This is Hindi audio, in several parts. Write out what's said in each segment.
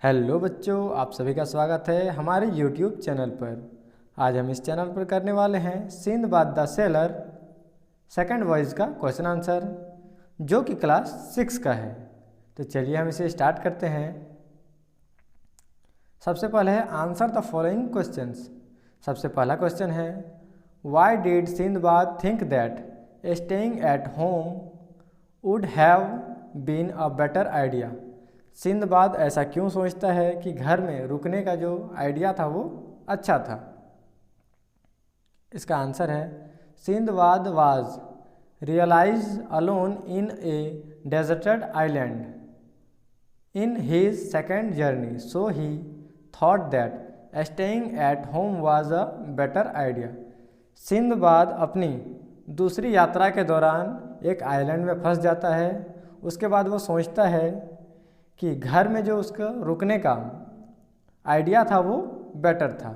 हेलो बच्चों, आप सभी का स्वागत है हमारे YouTube चैनल पर। आज हम इस चैनल पर करने वाले हैं Sinbad the seller second voice का क्वेश्चन आंसर, जो कि क्लास 6 का है। तो चलिए हम इसे स्टार्ट करते हैं। सबसे पहले है आंसर द फॉलोइंग क्वेश्चंस। सबसे पहला क्वेश्चन है, why did Sindbad think that staying at home would have been a better idea. Sindbad ऐसा क्यों सोचता है कि घर में रुकने का जो आइडिया था वो अच्छा था। इसका आंसर है, Sindbad was realise alone in a deserted island in his second journey, so he thought that staying at home was a better idea. Sindbad अपनी दूसरी यात्रा के दौरान एक आइलैंड में फंस जाता है। उसके बाद वो सोचता है कि घर में जो उसका रुकने का आइडिया था वो बेटर था।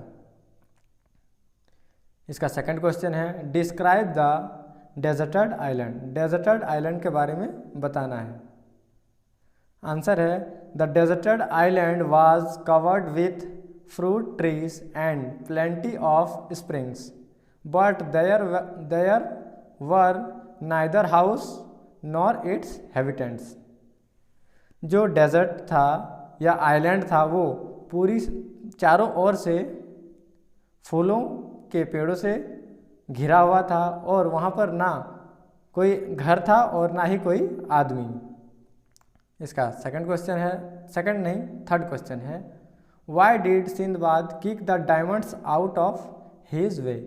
इसका सेकंड क्वेश्चन है, describe the deserted island. Deserted island के बारे में बताना है। आंसर है, the deserted island was covered with fruit trees and plenty of springs, but there were neither house nor its habitants. जो डेजर्ट था या आइलैंड था वो पूरी चारों ओर से फूलों के पेड़ों से घिरा हुआ था और वहाँ पर ना कोई घर था और ना ही कोई आदमी। इसका सेकंड क्वेश्चन है, सेकंड नहीं थर्ड क्वेश्चन है, why did Sinbad kick the diamonds out of his way.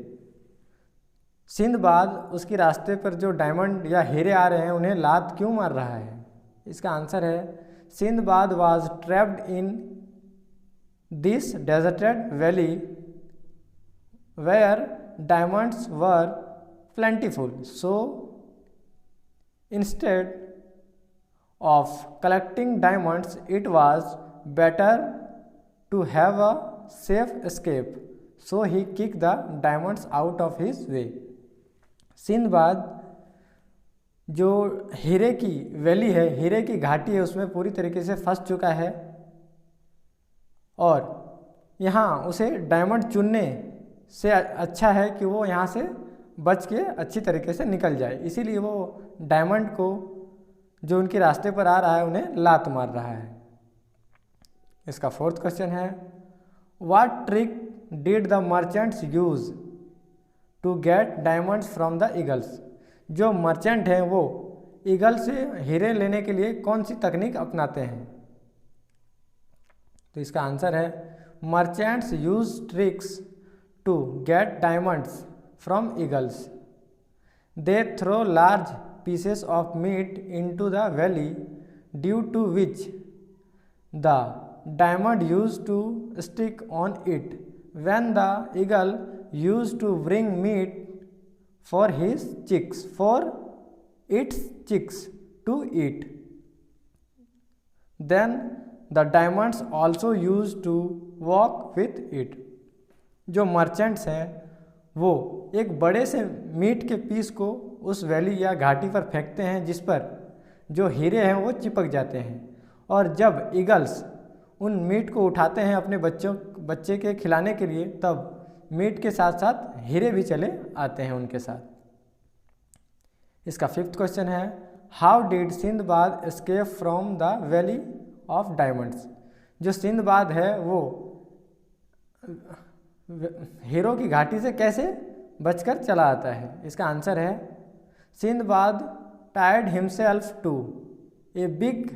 Sinbad उसके रास्ते पर जो डायमंड या हीरे आ रहे हैं उन्हें लात क्यों मार रहा है। इसका आंसर है, Sindbad was trapped in this deserted valley where diamonds were plentiful, so instead of collecting diamonds it was better to have a safe escape, so he kick the diamonds out of his way. Sindbad जो हीरे की वैली है, हीरे की घाटी है, उसमें पूरी तरीके से फंस चुका है और यहाँ उसे डायमंड चुनने से अच्छा है कि वो यहाँ से बच के अच्छी तरीके से निकल जाए। इसीलिए वो डायमंड को जो उनके रास्ते पर आ रहा है उन्हें लात मार रहा है। इसका फोर्थ क्वेश्चन है, what trick did the merchants use to get diamonds from the eagles. जो मर्चेंट हैं वो ईगल से हीरे लेने के लिए कौन सी तकनीक अपनाते हैं। तो इसका आंसर है, merchants use tricks to get diamonds from eagles. They throw large pieces of meat into the valley due to which the diamond use to stick on it when the eagle use to bring meat for its chicks to eat. Then the diamonds also used to walk with it. जो मर्चेंट्स हैं वो एक बड़े से मीट के पीस को उस वैली या घाटी पर फेंकते हैं जिस पर जो हीरे हैं वो चिपक जाते हैं, और जब ईगल्स उन मीट को उठाते हैं अपने बच्चे के खिलाने के लिए, तब मीट के साथ साथ हीरे भी चले आते हैं उनके साथ। इसका फिफ्थ क्वेश्चन है, how did Sinbad escape from the valley of diamonds. जो सिंदबाद है वो हीरो की घाटी से कैसे बचकर चला आता है। इसका आंसर है, Sindbad tied himself to a big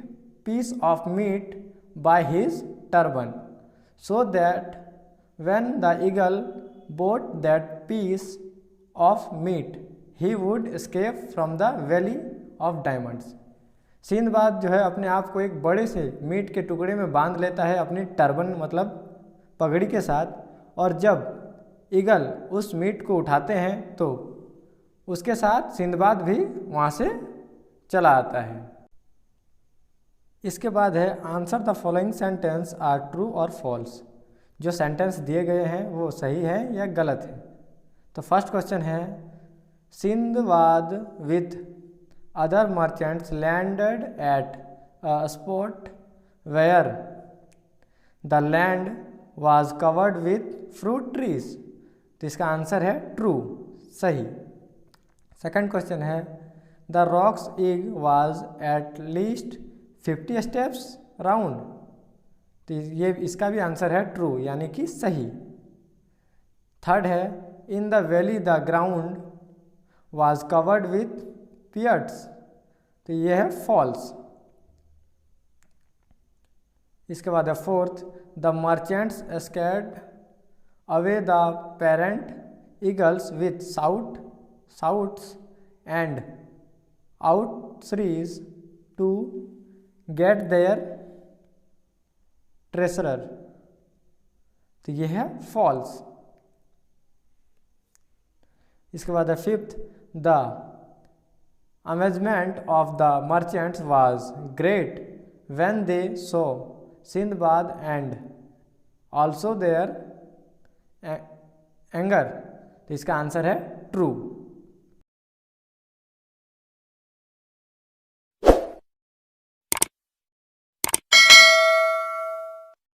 piece of meat by his turban, so that when the eagle bought that piece of meat he would escape from the valley of diamonds। Sinbad जो है अपने आप को एक बड़े से मीट के टुकड़े में बांध लेता है अपनी टर्बन मतलब पगड़ी के साथ, और जब ईगल उस मीट को उठाते हैं तो उसके साथ सिंदबाद भी वहाँ से चला आता है। इसके बाद है, answer the following sentence are true और फॉल्स। जो सेंटेंस दिए गए हैं वो सही है या गलत है। तो फर्स्ट क्वेश्चन है, Sinbad with other merchants landed eight a spot where the land was covered with fruit trees. तो इसका आंसर है ट्रू, सही। सेकंड क्वेश्चन है the rocks egg was at least 50 steps round. तो ये इसका भी आंसर है ट्रू, यानी कि सही। थर्ड है in the valley the ground was covered with pears. तो ये है फॉल्स। इसके बाद है fourth the merchants scared away the parent eagles with shouts and outshrieks to get their treasure। तो ये है फॉल्स। इसके बाद है fifth the amazement of the merchants was great when they so Sinbad and also their anger. तो इसका आंसर है ट्रू।